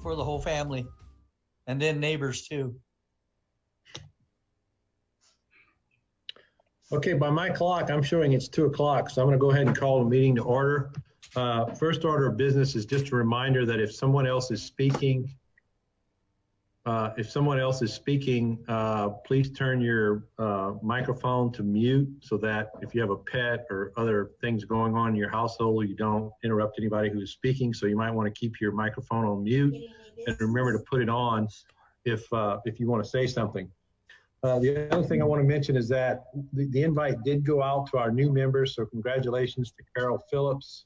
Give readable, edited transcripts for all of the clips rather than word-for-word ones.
for the whole family, and then neighbors too. Okay, by my clock, I'm showing it's 2 o'clock, so I'm going to go ahead and call the meeting to order. First order of business is just a reminder that if someone else is speaking, please turn your microphone to mute so that if you have a pet or other things going on in your household, you don't interrupt anybody who's speaking. So you might want to keep your microphone on mute and remember to put it on if you want to say something. The other thing I want to mention is that the invite did go out to our new members, so congratulations to Carol Phillips,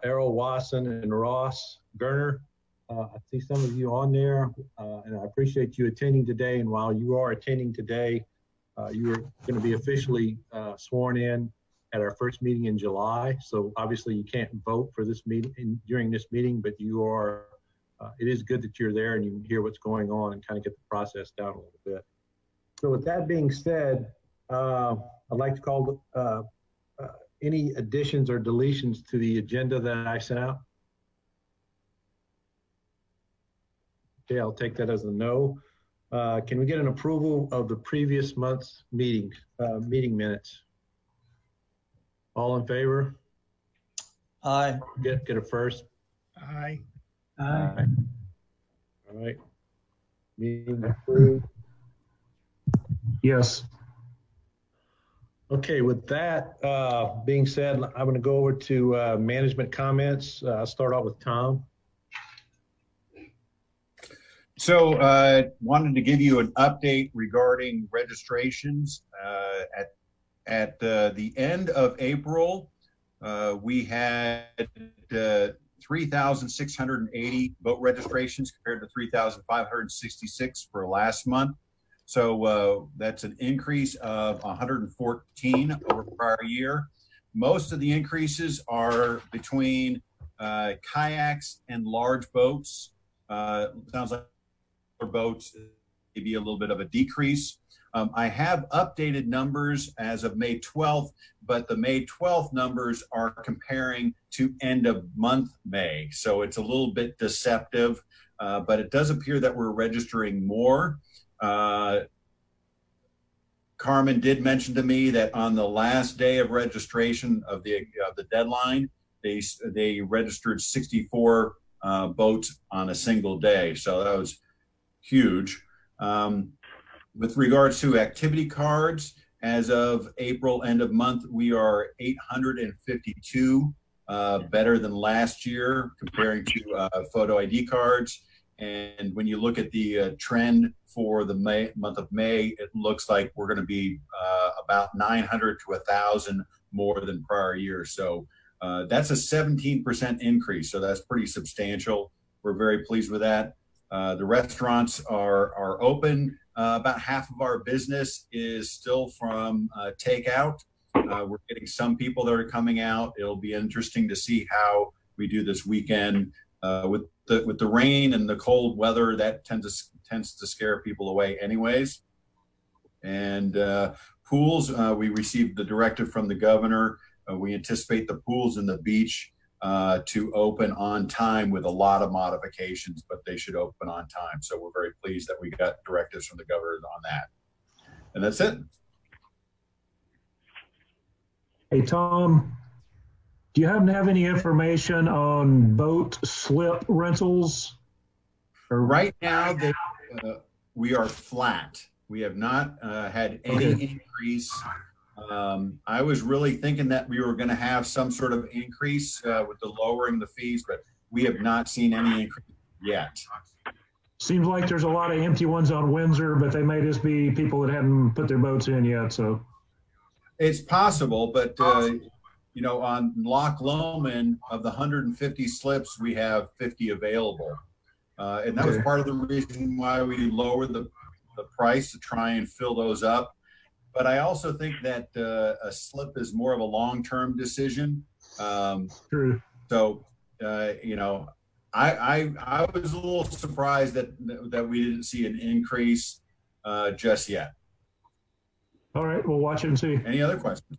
Errol Wasson, and Ross Gerner. I see some of you on there, and I appreciate you attending today. And while you are attending today, you are going to be officially sworn in at our first meeting in July. So obviously you can't vote for this meeting during this meeting, but you are. It is good that you're there and you can hear what's going on and kind of get the process down a little bit. So with that being said, I'd like to call any additions or deletions to the agenda that I sent out. Okay, I'll take that as a no. Can we get an approval of the previous month's meeting minutes? All in favor? Aye. Get a first. Aye. Aye. All right. Meeting approved. Yes. Okay, with that being said, I'm going to go over to management comments. I'll start off with Tom. So wanted to give you an update regarding registrations. At the end of April, we had 3,680 boat registrations compared to 3,566 for last month. So that's an increase of 114 over prior year. Most of the increases are between kayaks and large boats. Sounds like boats, maybe a little bit of a decrease. I have updated numbers as of May 12th, but the May 12th numbers are comparing to end of month May. So it's a little bit deceptive, but it does appear that we're registering more. Carmen did mention to me that on the last day of registration of the deadline, they registered 64 boats on a single day. So that was huge. With regards to activity cards, as of April end of month, we are 852 better than last year comparing to photo ID cards. And when you look at the trend for the month of May, it looks like we're going to be about 900 to 1,000 more than prior year. So that's a 17% increase. So that's pretty substantial. We're very pleased with that. The restaurants are open. About half of our business is still from takeout. We're getting some people that are coming out. It'll be interesting to see how we do this weekend. With the rain and the cold weather, that tends to scare people away anyways. And pools, we received the directive from the governor. We anticipate the pools and the beach to open on time with a lot of modifications, but they should open on time. So we're very pleased that we got directives from the governor on that. And that's it. Hey, Tom, do you happen to have any information on boat slip rentals? Right now, we are flat. We have not had any increase. I was really thinking that we were going to have some sort of increase with the lowering the fees, but we have not seen any increase yet. Seems like there's a lot of empty ones on Windsor, but they may just be people that haven't put their boats in yet. So it's possible, but you know, on Loch Lomond, of the 150 slips, we have 50 available, and that was part of the reason why we lowered the price to try and fill those up. But I also think that a slip is more of a long-term decision. True. So, you know, I was a little surprised that we didn't see an increase just yet. All right, we'll watch it and see. Any other questions?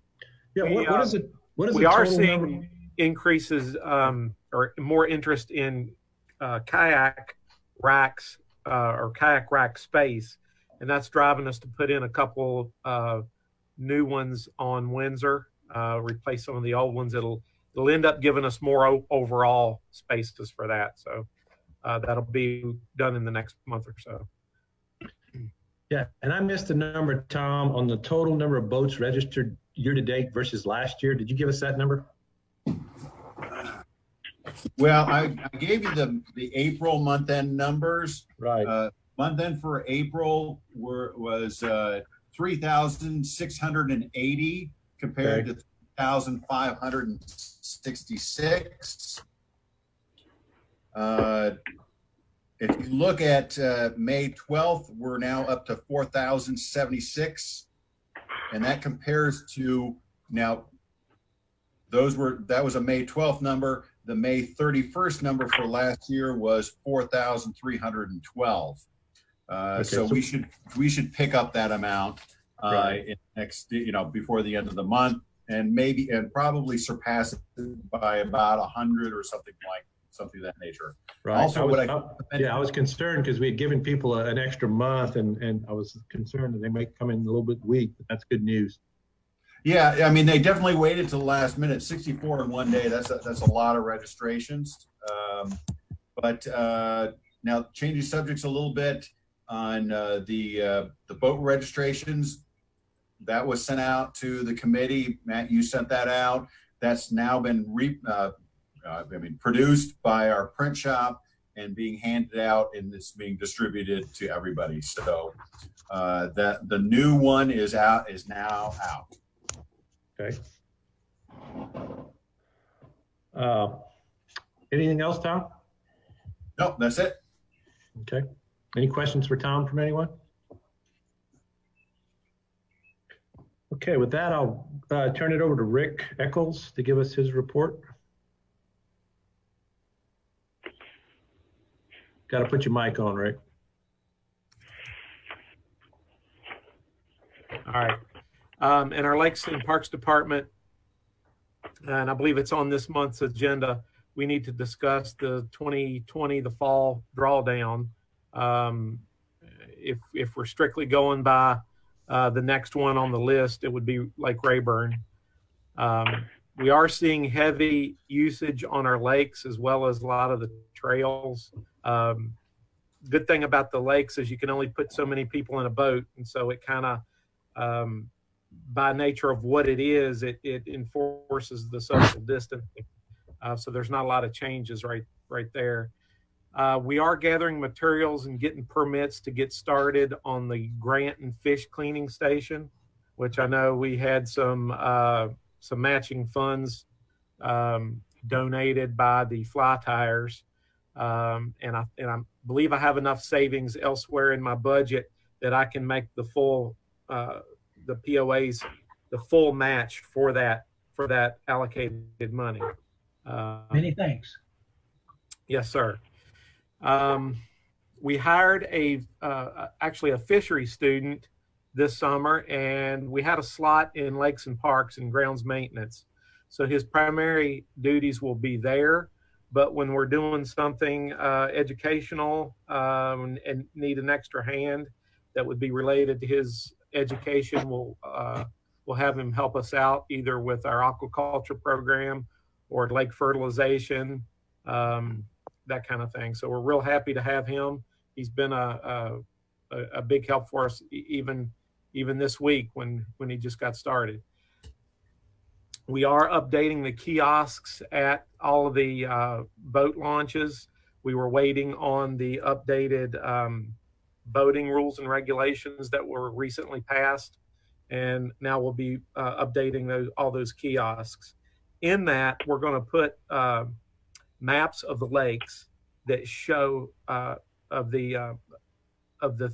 Yeah, what is it? What is we the are total seeing number? increases or more interest in kayak racks or kayak rack space, and that's driving us to put in a couple new ones on Windsor, replace some of the old ones. It'll end up giving us more overall spaces for that. So that'll be done in the next month or so. Yeah, and I missed the number, Tom, on the total number of boats registered year to date versus last year. Did you give us that number? Well, I gave you the April month end numbers. Right. Month end for April was 3,680 compared to 3,566. If you look at May 12th, we're now up to 4,076, and that compares to now. That was a May 12th number. The May 31st number for last year was 4,312. So we should pick up that amount in next, before the end of the month, and probably surpass it by about 100 or something of that nature. Right. Also, I was concerned because we had given people an extra month, and I was concerned that they might come in a little bit weak, but that's good news. Yeah, I mean, they definitely waited to the last minute. 64 in one day. That's a lot of registrations. But now changing subjects a little bit on the boat registrations. That was sent out to the committee. Matt, you sent that out. That's now been produced by our print shop and being handed out, and it's being distributed to everybody. So that the new one is now out. Okay. Anything else, Tom? Nope, that's it. Okay. Any questions for Tom from anyone? Okay, with that, I'll turn it over to Rick Eccles to give us his report. Got to put your mic on, Rick. All right. In our Lakes and Parks Department, and I believe it's on this month's agenda, we need to discuss the 2020, the fall drawdown. If we're strictly going by the next one on the list, it would be Lake Rayburn. We are seeing heavy usage on our lakes as well as a lot of the trails. Good thing about the lakes is you can only put so many people in a boat, and so it kind of by nature of what it is, it enforces the social distancing. So there's not a lot of changes right there. We are gathering materials and getting permits to get started on the Grant and Fish cleaning station, which I know we had some matching funds donated by the Fly Tires. And I believe I have enough savings elsewhere in my budget that I can make the full the POAs, the full match for that allocated money. Many thanks. Yes, sir. We hired actually a fishery student this summer, and we had a slot in Lakes and Parks and grounds maintenance. So his primary duties will be there, but when we're doing something educational and need an extra hand that would be related to his education, we'll have him help us out either with our aquaculture program or lake fertilization, that kind of thing. So we're real happy to have him. He's been a big help for us even this week when he just got started. We are updating the kiosks at all of the boat launches. We were waiting on the updated boating rules and regulations that were recently passed, and now we'll be updating all those kiosks. In that, we're going to put maps of the lakes that show of the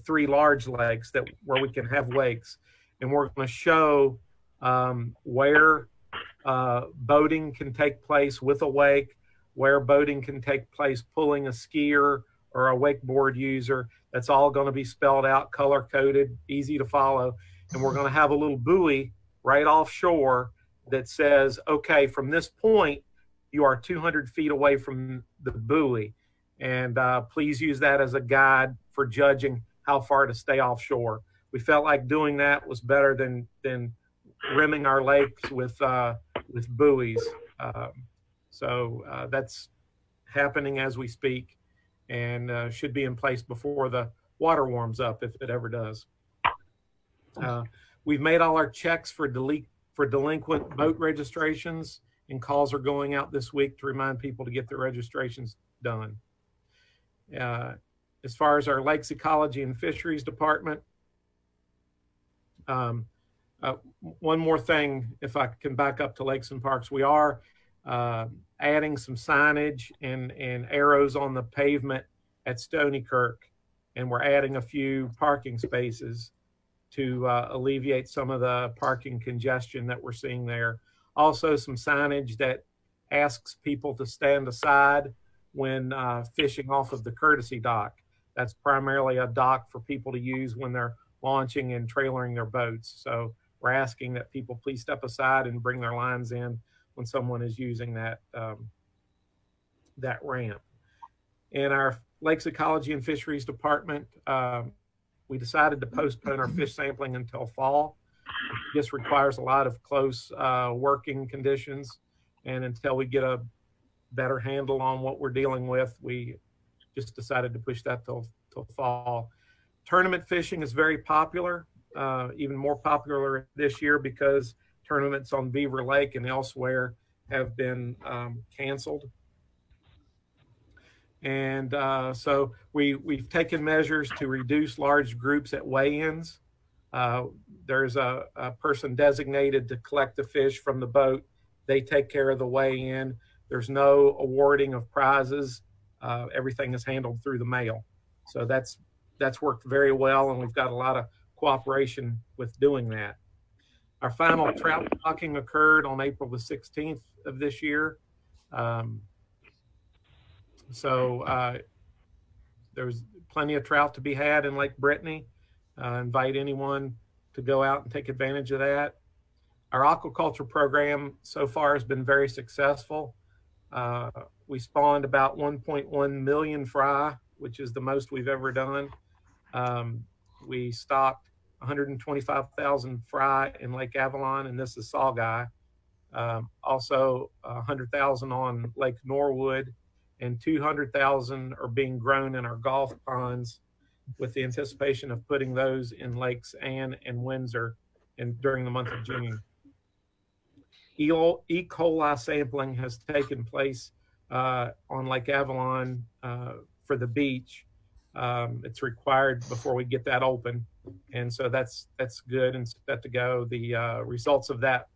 3 large lakes where we can have wakes, and we're going to show where boating can take place with a wake, where boating can take place pulling a skier or a wakeboard user. That's all going to be spelled out, color coded, easy to follow. And we're going to have a little buoy right offshore that says, okay, from this point, you are 200 feet away from the buoy. And please use that as a guide for judging how far to stay offshore. We felt like doing that was better than rimming our lakes with buoys. So that's happening as we speak, and should be in place before the water warms up, if it ever does. We've made all our checks for delinquent boat registrations, and calls are going out this week to remind people to get their registrations done. As far as our Lakes Ecology and Fisheries Department, one more thing, if I can back up to Lakes and Parks, we are adding some signage and arrows on the pavement at Stony Kirk, and we're adding a few parking spaces to alleviate some of the parking congestion that we're seeing there. Also, some signage that asks people to stand aside when fishing off of the courtesy dock. That's primarily a dock for people to use when they're launching and trailering their boats. So we're asking that people please step aside and bring their lines in when someone is using that ramp. In our Lakes Ecology and Fisheries Department, we decided to postpone our fish sampling until fall. This requires a lot of close working conditions, and until we get a better handle on what we're dealing with, we just decided to push that till fall. Tournament fishing is very popular, even more popular this year because tournaments on Beaver Lake and elsewhere have been canceled. And so we've taken measures to reduce large groups at weigh-ins. There's a person designated to collect the fish from the boat. They take care of the weigh-in. There's no awarding of prizes. Everything is handled through the mail. So that's worked very well, and we've got a lot of cooperation with doing that. Our final trout stocking occurred on April the 16th of this year. So there's plenty of trout to be had in Lake Brittany. Invite anyone to go out and take advantage of that. Our aquaculture program so far has been very successful. We spawned about 1.1 million fry, which is the most we've ever done. We stocked 125,000 fry in Lake Avalon, and this is Saugeye. Also 100,000 on Lake Norwood, and 200,000 are being grown in our Gulf ponds, with the anticipation of putting those in Lakes Anne and Windsor during the month of June. E. coli sampling has taken place on Lake Avalon for the beach. It's required before we get that open, and so that's good and set to go. The results of that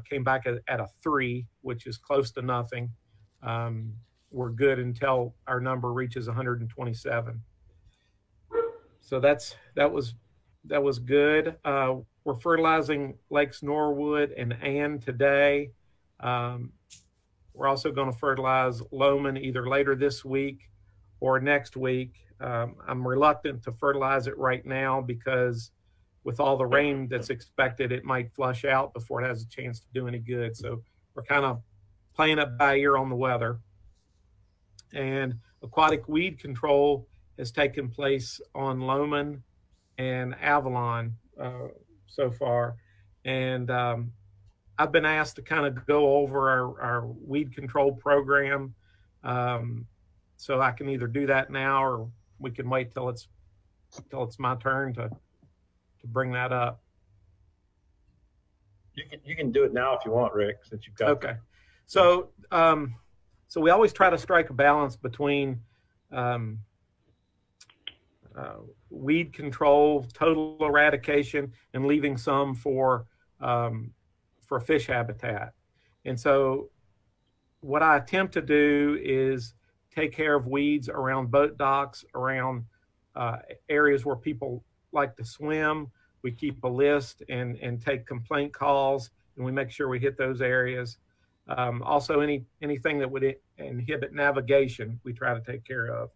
came back at a 3, which is close to nothing. We're good until our number reaches 127. So that was good. We're fertilizing Lakes Norwood and Anne today. We're also going to fertilize Loman either later this week or next week. I'm reluctant to fertilize it right now because with all the rain that's expected, it might flush out before it has a chance to do any good. So we're kind of playing it by ear on the weather. And aquatic weed control has taken place on Loman and Avalon so far. And I've been asked to kind of go over our weed control program. So I can either do that now, or we can wait till it's my turn to bring that up. You can do it now if you want, Rick, since you've got. Okay. So so we always try to strike a balance between weed control, total eradication, and leaving some for fish habitat. And so what I attempt to do is take care of weeds around boat docks, around areas where people like to swim. We keep a list and take complaint calls, and we make sure we hit those areas. Also, anything that would inhibit navigation, we try to take care of.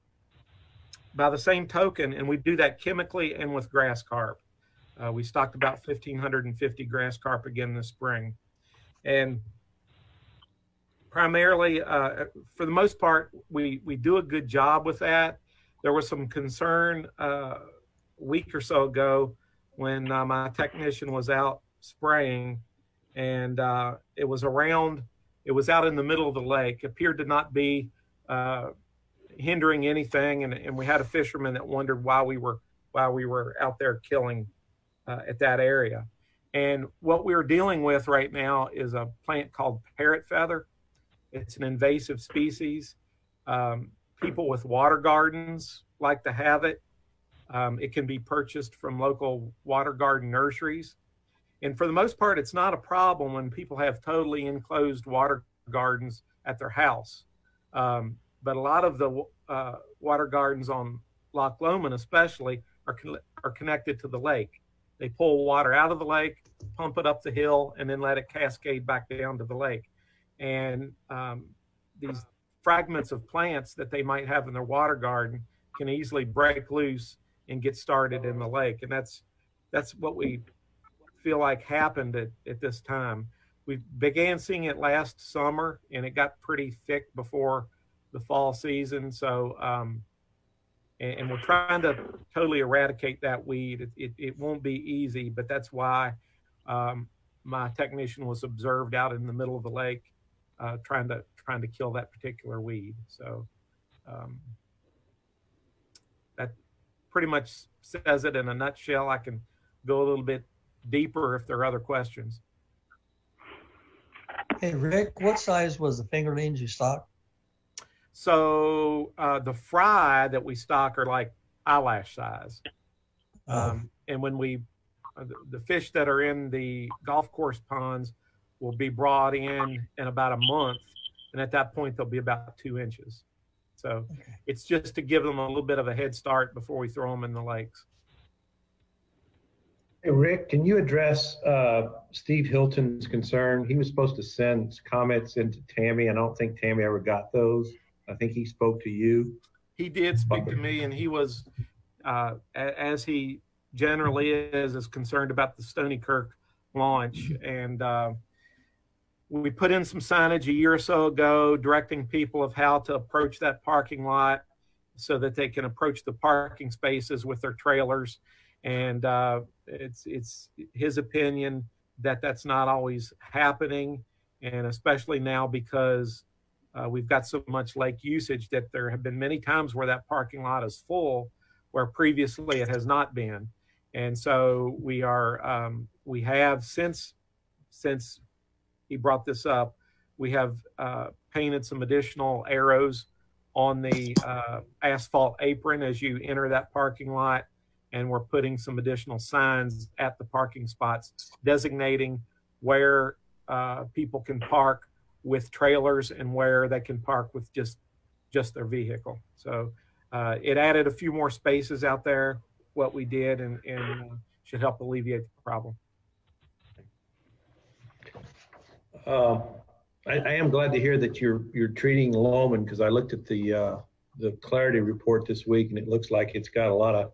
By the same token, and we do that chemically and with grass carp. We stocked about 1,550 grass carp again this spring. And primarily, for the most part, we do a good job with that. There was some concern a week or so ago when my technician was out spraying, and it was out in the middle of the lake. Appeared to not be hindering anything, and we had a fisherman that wondered why we were out there killing at that area. And what we're dealing with right now is a plant called parrot feather. It's an invasive species. People with water gardens like to have it. It can be purchased from local water garden nurseries. And for the most part, it's not a problem when people have totally enclosed water gardens at their house. But a lot of the water gardens on Loch Lomond especially are connected to the lake. They pull water out of the lake, pump it up the hill, and then let it cascade back down to the lake. And these fragments of plants that they might have in their water garden can easily break loose and get started in the lake. And that's what we feel like happened at this time. We began seeing it last summer, and it got pretty thick before the fall season. So, and we're trying to totally eradicate that weed. It won't be easy, but that's why my technician was observed out in the middle of the lake, trying to kill that particular weed. So that pretty much says it in a nutshell. I can go a little bit deeper if there are other questions. Hey, Rick, what size was the fingerlings you stocked? So the fry that we stock are like eyelash size. And when the fish that are in the golf course ponds will be brought in about a month. And at that point, they'll be about 2 inches. So it's just to give them a little bit of a head start before we throw them in the lakes. Hey, Rick, can you address Steve Hilton's concern? He was supposed to send comments into Tammy. I don't think Tammy ever got those. I think he spoke to you. He did speak to me, and he was, as he generally is concerned about the Stony Kirk launch. And we put in some signage a year or so ago directing people of how to approach that parking lot so that they can approach the parking spaces with their trailers. And it's his opinion that that's not always happening, and especially now because we've got so much lake usage that there have been many times where that parking lot is full, where previously it has not been. And so we have since he brought this up, we have painted some additional arrows on the asphalt apron as you enter that parking lot. And we're putting some additional signs at the parking spots designating where people can park with trailers and where they can park with just their vehicle. So it added a few more spaces out there, what we did, and should help alleviate the problem. I am glad to hear that you're treating Lomond, because I looked at the clarity report this week, and it looks like it's got a lot of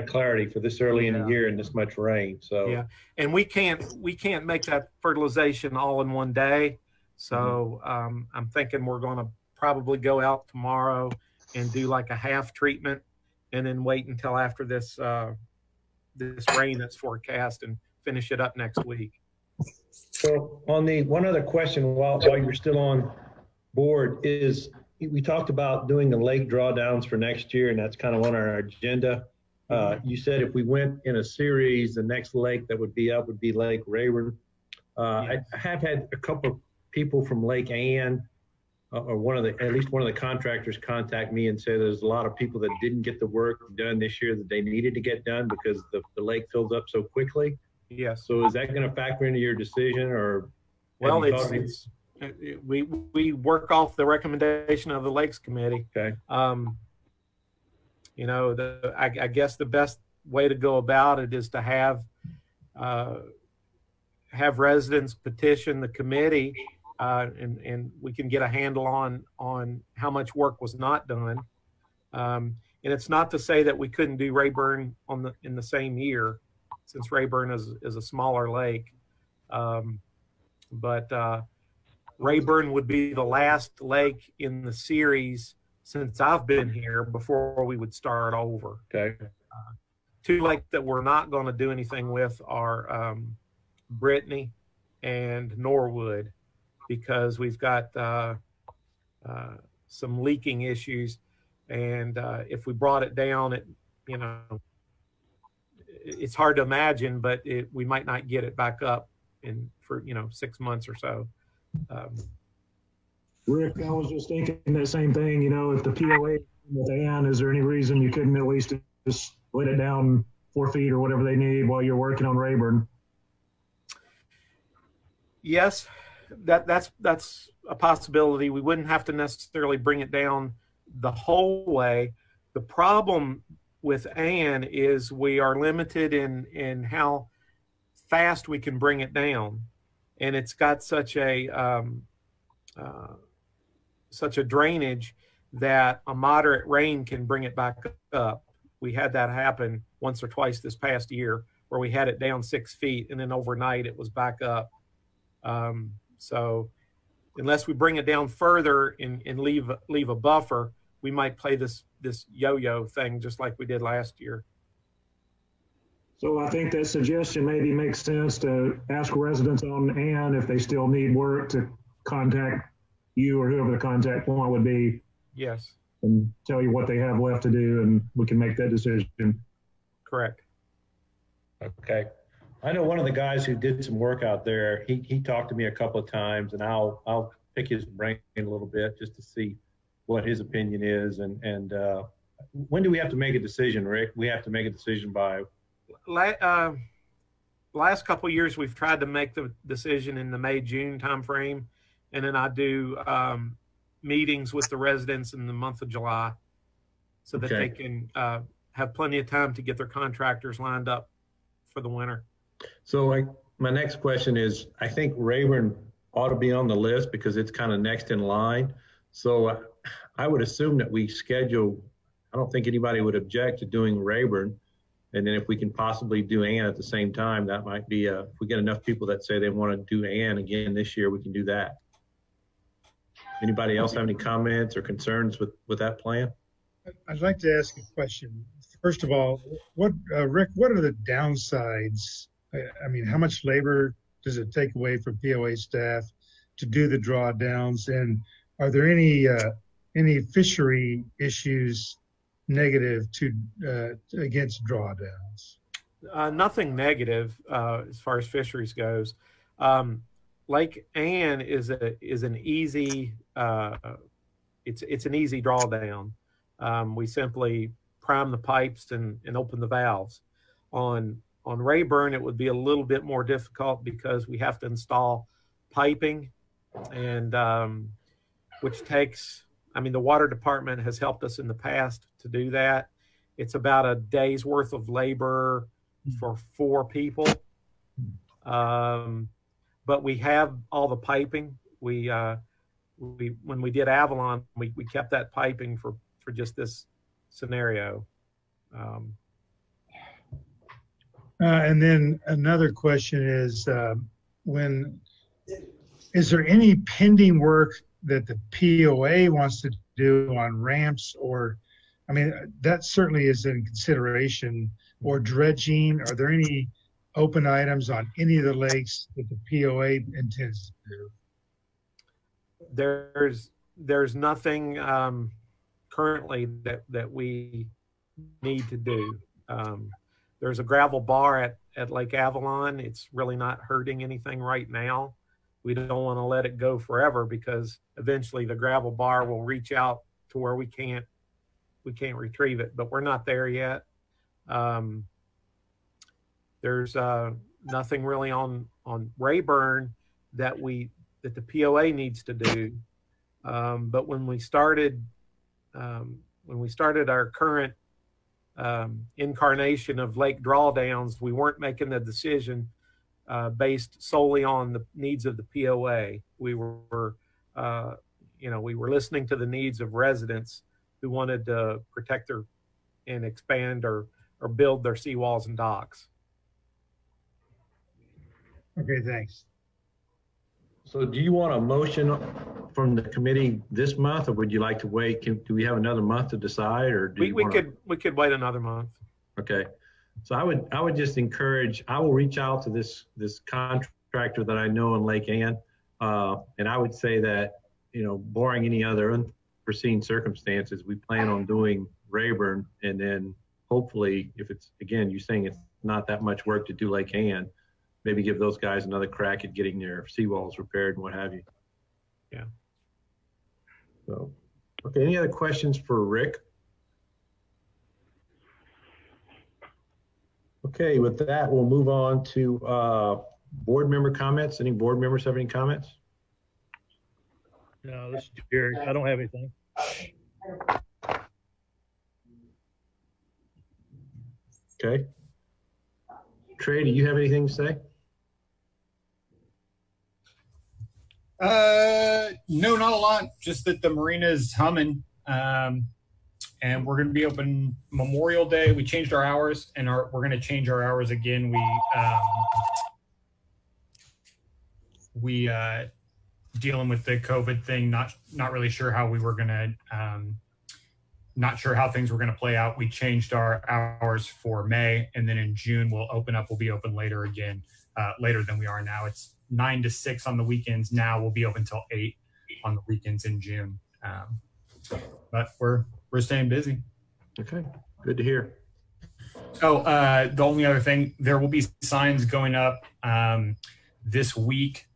clarity for this early in the year and this much rain. So yeah, and we can't make that fertilization all in one day. So I'm thinking we're going to probably go out tomorrow and do like a half treatment, and then wait until after this rain that's forecast and finish it up next week. So on the one other question while you're still on board is, we talked about doing the lake drawdowns for next year, and that's kind of on our agenda. You said if we went in a series, the next lake that would be up would be Lake Rayburn. I have had a couple of people from Lake Ann, or at least one of the contractors, contact me and say there's a lot of people that didn't get the work done this year that they needed to get done because the lake fills up so quickly. Yes. So is that going to factor into your decision, or? Well, we work off the recommendation of the Lakes Committee. Okay. You know, I guess the best way to go about it is to have residents petition the committee, and we can get a handle on how much work was not done. And it's not to say that we couldn't do Rayburn in the same year, since Rayburn is a smaller lake. But Rayburn would be the last lake in the series since I've been here before we would start over. Okay. Two lakes that we're not going to do anything with are Brittany and Norwood, because we've got some leaking issues, and if we brought it down, it's hard to imagine, but we might not get it back up for 6 months or so. Rick, I was just thinking that same thing, if the POA with Ann, is there any reason you couldn't at least just let it down 4 feet or whatever they need while you're working on Rayburn? Yes, that's a possibility. We wouldn't have to necessarily bring it down the whole way. The problem with Ann is we are limited in how fast we can bring it down, and it's got such a drainage that a moderate rain can bring it back up. We had that happen once or twice this past year, where we had it down 6 feet, and then overnight it was back up. So unless we bring it down further and leave a buffer, we might play this yo-yo thing just like we did last year. So I think that suggestion maybe makes sense, to ask residents on Ann if they still need work to contact you or whoever the contact point would be. Yes. And tell you what they have left to do, and we can make that decision. Correct. Okay. I know one of the guys who did some work out there. He talked to me a couple of times, and I'll pick his brain a little bit just to see what his opinion is. And when do we have to make a decision, Rick? We have to make a decision by. Last couple of years, we've tried to make the decision in the May-June timeframe, and then I do meetings with the residents in the month of July, so that they can have plenty of time to get their contractors lined up for the winter. So my next question is, I think Rayburn ought to be on the list because it's kind of next in line. So I would assume that we schedule, I don't think anybody would object to doing Rayburn. And then if we can possibly do Ann at the same time, that might be, if we get enough people that say they want to do Ann again this year, we can do that. Anybody else have any comments or concerns with that plan? I'd like to ask a question. First of all, Rick, what are the downsides? I mean, how much labor does it take away from POA staff to do the drawdowns? And are there any fishery issues negative against drawdowns? Nothing negative as far as fisheries goes. Lake Ann is an easy it's an easy drawdown. We simply prime the pipes and open the valves. On Rayburn, it would be a little bit more difficult because we have to install piping, and which takes, the water department has helped us in the past to do that. It's about a day's worth of labor for 4 people. But we have all the piping. When we did Avalon, we kept that piping for just this scenario. And then another question is, is there any pending work that the POA wants to do on ramps, or, that certainly is in consideration, or dredging? Are there any open items on any of the lakes that the POA intends to do? There's nothing currently that we need to do. There's a gravel bar at Lake Avalon. It's really not hurting anything right now. We don't want to let it go forever because eventually the gravel bar will reach out to where we can't retrieve it, but we're not there yet. There's nothing really on Rayburn that the POA needs to do. But when we started our current incarnation of lake drawdowns, we weren't making the decision based solely on the needs of the POA. We were listening to the needs of residents who wanted to protect and expand or build their seawalls and docks. Okay, thanks. So do you want a motion from the committee this month, or would you like to wait? Do we have another month to decide, or do you wanna- We could wait another month. Okay. So I would just encourage, I will reach out to this contractor that I know in Lake Ann. And I would say that, barring any other unforeseen circumstances, we plan on doing Rayburn, and then hopefully, if it's, again, you're saying it's not that much work to do Lake Ann, maybe give those guys another crack at getting their seawalls repaired and what have you. Yeah. So, okay, any other questions for Rick? Okay, with that, we'll move on to board member comments. Any board members have any comments? No, this is Jerry. I don't have anything. Okay. Trey, do you have anything to say? No, not a lot. Just that the marina is humming, and we're going to be open Memorial Day. We changed our hours, and we're going to change our hours again. We dealing with the COVID thing. Not really sure how we were going to. Not sure how things were going to play out. We changed our hours for May, and then in June we'll open up. We'll be open later again, later than we are now. It's 9 to 6 on the weekends now. We'll be open till 8 on the weekends in June. But we're staying busy. Okay, good to hear. Oh, the only other thing, there will be signs going up this week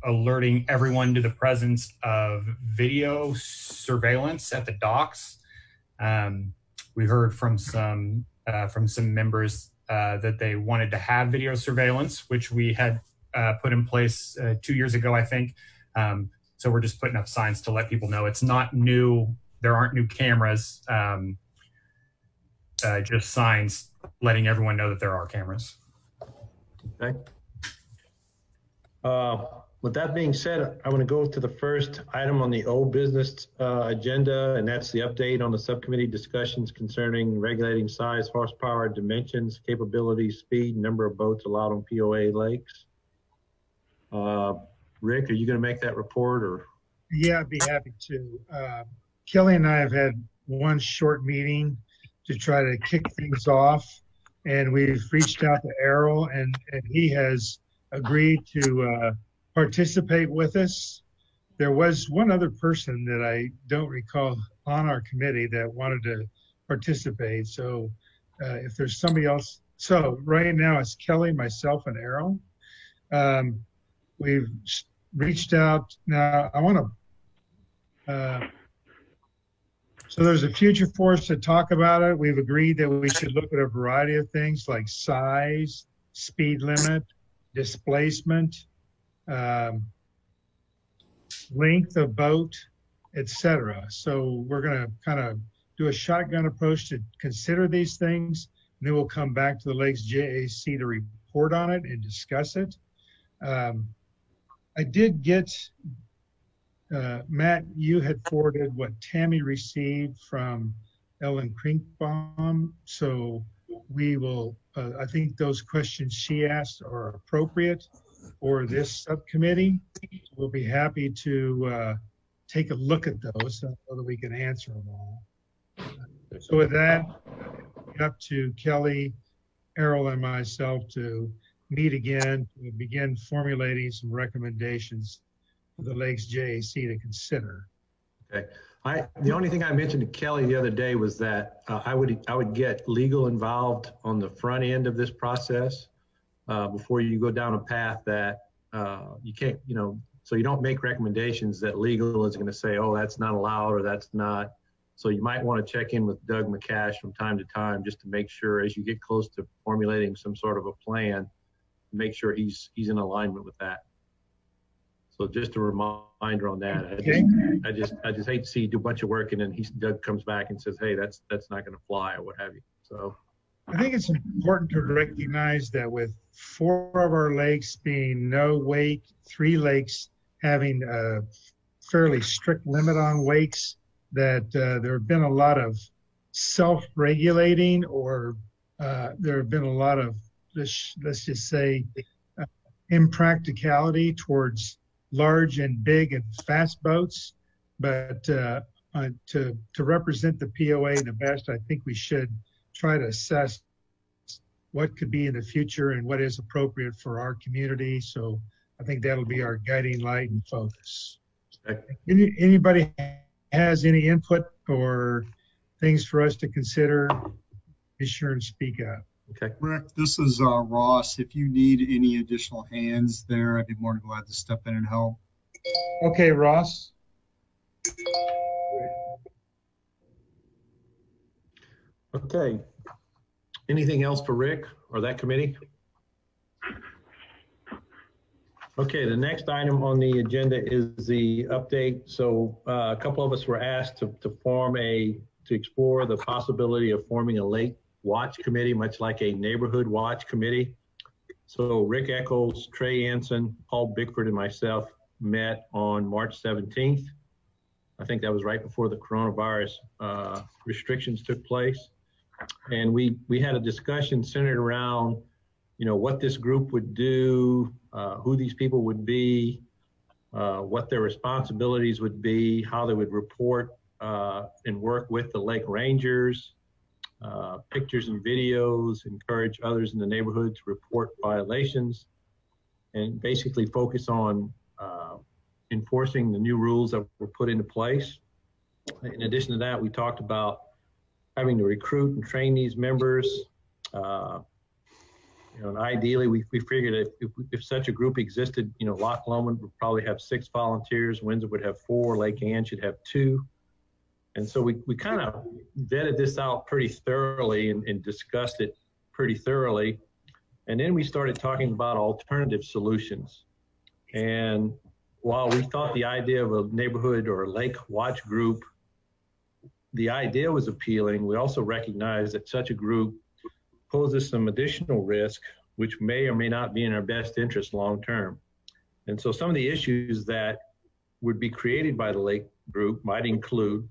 alerting everyone to the presence of video surveillance at the docks. We heard from some members that they wanted to have video surveillance, which we had put in place 2 years ago, I think. So we're just putting up signs to let people know it's not new. There aren't new cameras, just signs letting everyone know that there are cameras. Okay. With that being said, I want to go to the first item on the old business agenda, and that's the update on the subcommittee discussions concerning regulating size, horsepower, dimensions, capabilities, speed, number of boats allowed on POA lakes. Rick, are you going to make that report, or? Yeah, I'd be happy to. Kelly and I have had one short meeting to try to kick things off, and we've reached out to Errol, and he has agreed to participate with us. There was one other person that I don't recall on our committee that wanted to participate. So if there's somebody else, so right now it's Kelly, myself, and Errol. We've reached out. Now I want to, so there's a future for us to talk about it. We've agreed that we should look at a variety of things like size, speed limit, displacement, length of boat, etc. So we're going to kind of do a shotgun approach to consider these things, and then we'll come back to the Lakes JAC to report on it and discuss it. I did get, Matt, you had forwarded what Tammy received from Ellen Krinkbaum. So we will, I think those questions she asked are appropriate for this subcommittee. We'll be happy to take a look at those so that we can answer them all. So with that, up to Kelly, Errol, and myself to meet again to begin formulating some recommendations for the Lakes JAC to consider. Okay. The only thing I mentioned to Kelly the other day was that I would get legal involved on the front end of this process before you go down a path that you can't, so you don't make recommendations that legal is going to say, oh, that's not allowed or that's not. So you might want to check in with Doug McCash from time to time just to make sure as you get close to formulating some sort of a plan, make sure he's in alignment with that. So just a reminder on that. Okay. I just hate to see you do a bunch of work and then Doug comes back and says, hey, that's not going to fly or what have you. So I think it's important to recognize that with 4 of our lakes being no wake, 3 lakes having a fairly strict limit on wakes, that there have been a lot of self-regulating, or there have been a lot of, let's just say, impracticality towards large and big and fast boats, but to represent the POA the best, I think we should try to assess what could be in the future and what is appropriate for our community. So I think that'll be our guiding light and focus. Anybody has any input or things for us to consider, be sure and speak up. Okay. Rick, this is Ross. If you need any additional hands there, I'd be more than glad to step in and help. Okay, Ross. Okay. Anything else for Rick or that committee? Okay, the next item on the agenda is the update. So a couple of us were asked to explore the possibility of forming a lake watch committee, much like a neighborhood watch committee. So Rick Eccles, Trey Anson, Paul Bickford, and myself met on March 17th. I think that was right before the coronavirus restrictions took place. And we had a discussion centered around, what this group would do, who these people would be, what their responsibilities would be, how they would report and work with the lake rangers, pictures and videos, encourage others in the neighborhood to report violations, and basically focus on enforcing the new rules that were put into place. In addition to that, we talked about having to recruit and train these members. And ideally, we figured if such a group existed, Loch Lomond would probably have 6 volunteers, Windsor would have 4, Lake Anne should have 2. And so we kind of vetted this out pretty thoroughly and discussed it pretty thoroughly. And then we started talking about alternative solutions. And while we thought the idea of a neighborhood or a lake watch group, the idea was appealing, we also recognized that such a group poses some additional risk, which may or may not be in our best interest long term. And so some of the issues that would be created by the lake group might include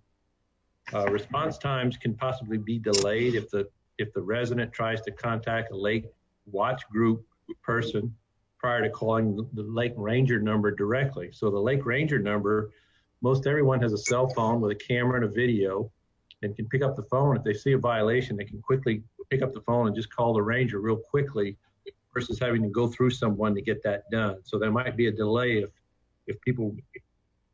response times can possibly be delayed if the resident tries to contact a lake watch group person prior to calling the lake ranger number directly. So the lake ranger number, most everyone has a cell phone with a camera and a video and can pick up the phone. If they see a violation, they can quickly pick up the phone and just call the ranger real quickly versus having to go through someone to get that done. So there might be a delay if people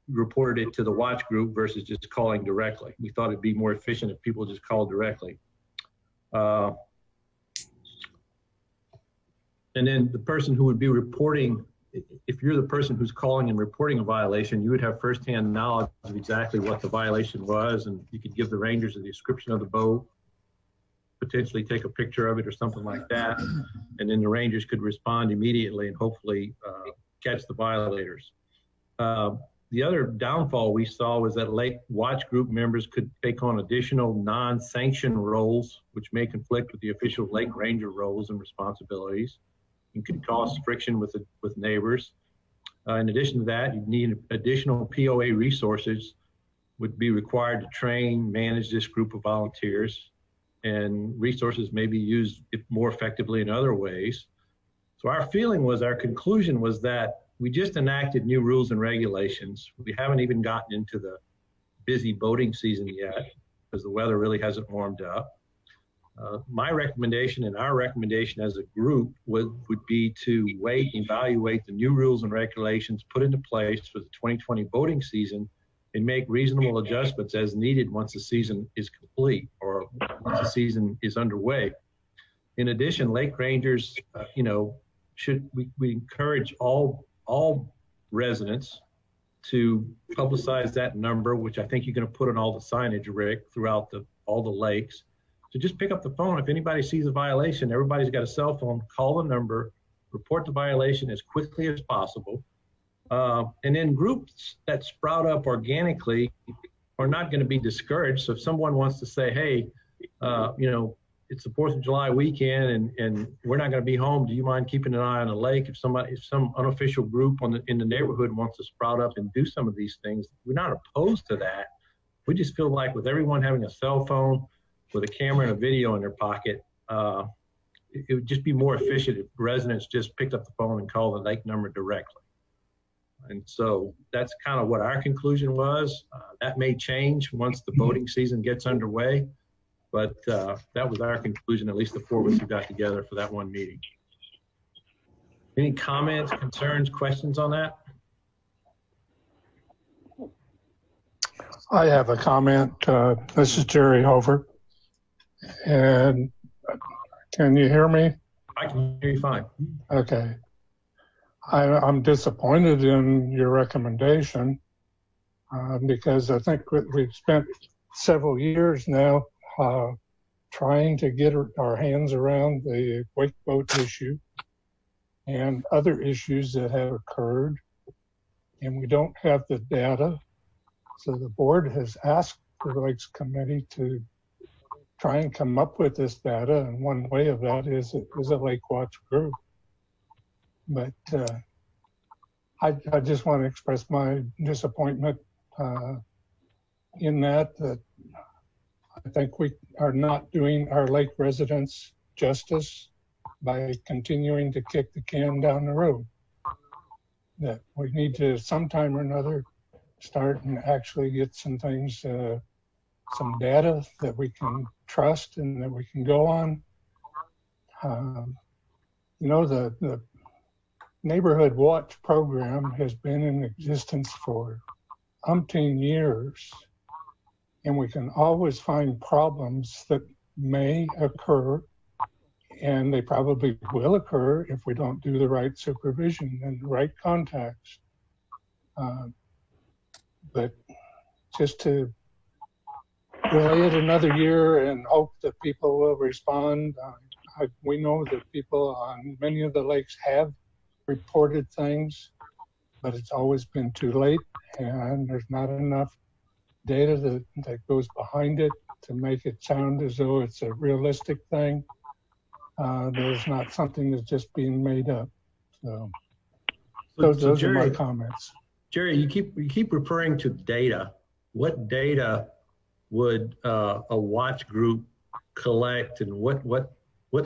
reported it to the watch group versus just calling directly. We thought it'd be more efficient if people just called directly. And then the person who would be reporting, if you're the person who's calling and reporting a violation, you would have firsthand knowledge of exactly what the violation was, and you could give the rangers a description of the boat, potentially take a picture of it or something like that, and then the rangers could respond immediately and hopefully catch the violators. The other downfall we saw was that lake watch group members could take on additional non-sanctioned roles, which may conflict with the official lake ranger roles and responsibilities, and could cause friction with neighbors. In addition to that, you need additional POA resources would be required to train, manage this group of volunteers, and resources may be used more effectively in other ways. So our conclusion was that we just enacted new rules and regulations. We haven't even gotten into the busy boating season yet because the weather really hasn't warmed up. My recommendation and our recommendation as a group would be to wait and evaluate the new rules and regulations put into place for the 2020 boating season and make reasonable adjustments as needed once the season is complete or once the season is underway. In addition, lake rangers, we encourage all residents to publicize that number, which I think you're going to put on all the signage, Rick, throughout all the lakes. So just pick up the phone. If anybody sees a violation, everybody's got a cell phone, call the number, report the violation as quickly as possible. And then groups that sprout up organically are not going to be discouraged. So if someone wants to say, hey, it's the 4th of July weekend and we're not going to be home, do you mind keeping an eye on the lake? If some unofficial group in the neighborhood wants to sprout up and do some of these things, we're not opposed to that. We just feel like with everyone having a cell phone with a camera and a video in their pocket, it would just be more efficient if residents just picked up the phone and called the lake number directly. And so that's kind of what our conclusion was. That may change once the voting season gets underway, but that was our conclusion, at least the four of us who got together for that one meeting. Any comments, concerns, questions on that? I have a comment. This is Jerry Hover. And can you hear me? I can hear you fine. Okay. I'm disappointed in your recommendation because I think we've spent several years now trying to get our hands around the wake boat issue and other issues that have occurred, and we don't have the data. So the board has asked the Lakes Committee to try and come up with this data, and one way of that is a Lake Watch group. But I just want to express my disappointment in that I think we are not doing our lake residents justice by continuing to kick the can down the road. That we need to sometime or another start and actually get some things, some data that we can trust and that we can go on. You know, the Neighborhood Watch program has been in existence for umpteen years, and we can always find problems that may occur, and they probably will occur if we don't do the right supervision and the right contacts. But just to delay it another year and hope that people will respond. We know that people on many of the lakes have reported things, but it's always been too late, and there's not enough data that goes behind it to make it sound as though it's a realistic thing. There's not something that's just being made up. So those are my comments. Jerry, you keep referring to data. What data would a watch group collect, and what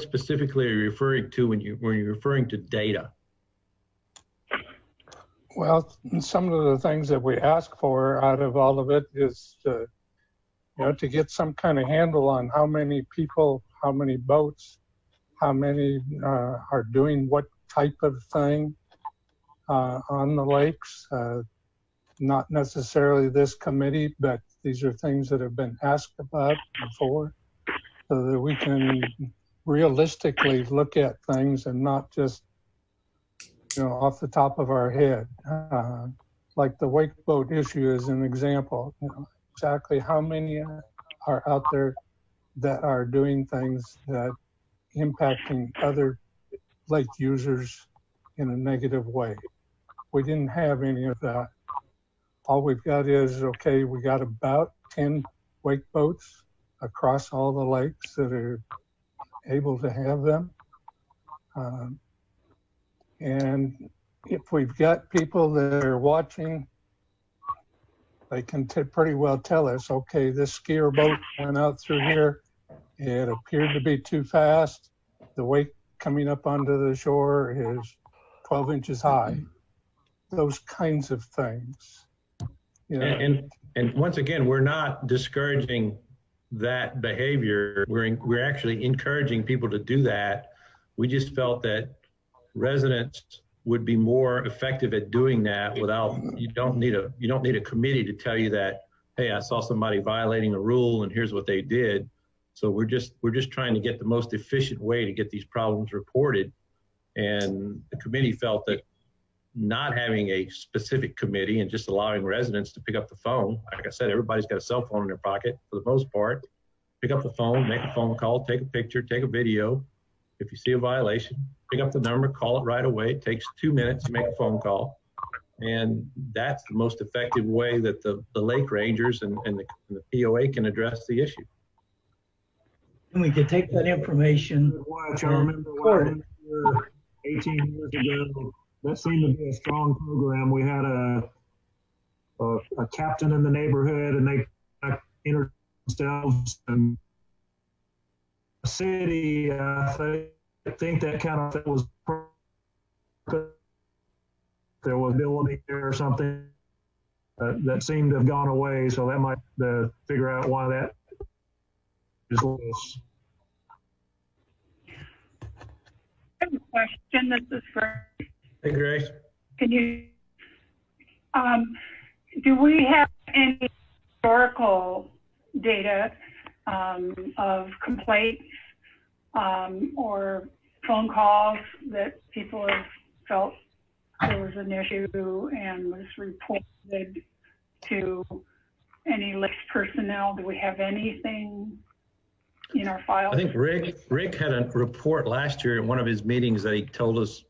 specifically are you referring to when you're referring to data? Well, some of the things that we ask for out of all of it is to get some kind of handle on how many people, how many boats, how many are doing what type of thing on the lakes. Not necessarily this committee, but these are things that have been asked about before, so that we can realistically look at things and not just off the top of our head. Like the wake boat issue is an example. Exactly how many are out there that are doing things that impacting other lake users in a negative way. We didn't have any of that. All we've got is, okay, we got about 10 wake boats across all the lakes that are able to have them. And if we've got people that are watching, they can pretty well tell us, okay, this skier boat went out through here. It appeared to be too fast. The wake coming up onto the shore is 12 inches high. Those kinds of things. And once again, we're not discouraging that behavior. We're actually encouraging people to do that. We just felt that residents would be more effective at doing that without, you don't need a committee to tell you that, hey, I saw somebody violating a rule and here's what they did. So we're just trying to get the most efficient way to get these problems reported. And the committee felt that not having a specific committee and just allowing residents to pick up the phone, like I said, everybody's got a cell phone in their pocket for the most part. Pick up the phone, make a phone call, take a picture, take a video. If you see a violation, pick up the number, call it right away. It takes 2 minutes to make a phone call. And that's the most effective way that the lake rangers and the POA can address the issue. And we could take that information. Watch, I remember when 18 years ago, that seemed to be a strong program. We had a captain in the neighborhood, and they entered themselves, and the city, I think think that kind of was, there was ability there or something that seemed to have gone away. So that might figure out why that is loose. I have a question. This is for. Hey, Grace. Can you? Do we have any historical data of complaints or phone calls that people have felt there was an issue and was reported to any Lakes personnel? Do we have anything in our files? I think Rick had a report last year at one of his meetings that he told us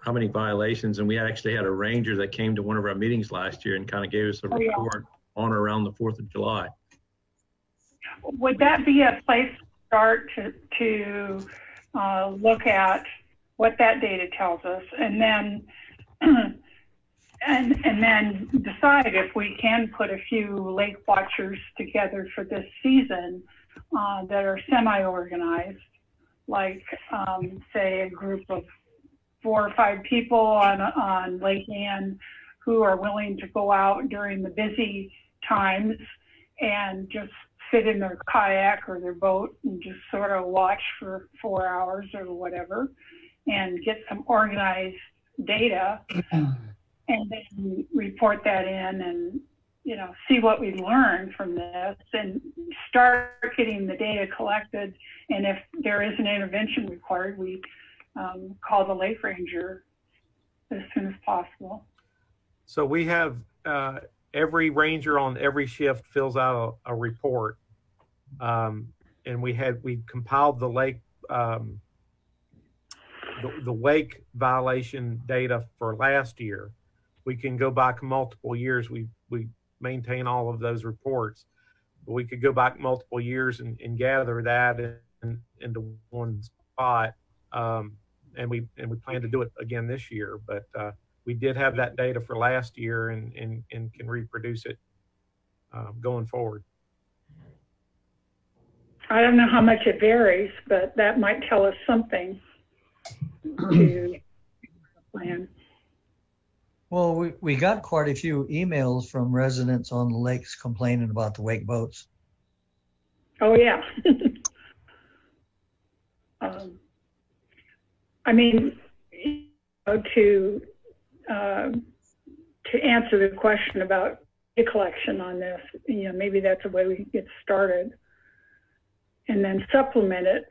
how many violations, and we actually had a ranger that came to one of our meetings last year and kind of gave us a report on or around the 4th of July. Would that be a place to start to look at what that data tells us, and then and then decide if we can put a few lake watchers together for this season that are semi-organized, like say a group of 4 or 5 people on Lake Ann who are willing to go out during the busy times and just sit in their kayak or their boat and just sort of watch for 4 hours or whatever and get some organized data and then report that in and, you know, see what we learn from this and start getting the data collected. And if there is an intervention required, we call the lake ranger as soon as possible. So we have every ranger on every shift fills out a report, and we compiled the lake the wake violation data for last year. We can go back multiple years. We maintain all of those reports, but we could go back multiple years and gather that into one spot. And we plan to do it again this year, but we did have that data for last year and can reproduce it going forward. I don't know how much it varies, but that might tell us something to plan. Well, we got quite a few emails from residents on the lakes complaining about the wake boats. Oh, yeah. I mean, to answer the question about data collection on this, you know, maybe that's a way we can get started, and then supplement it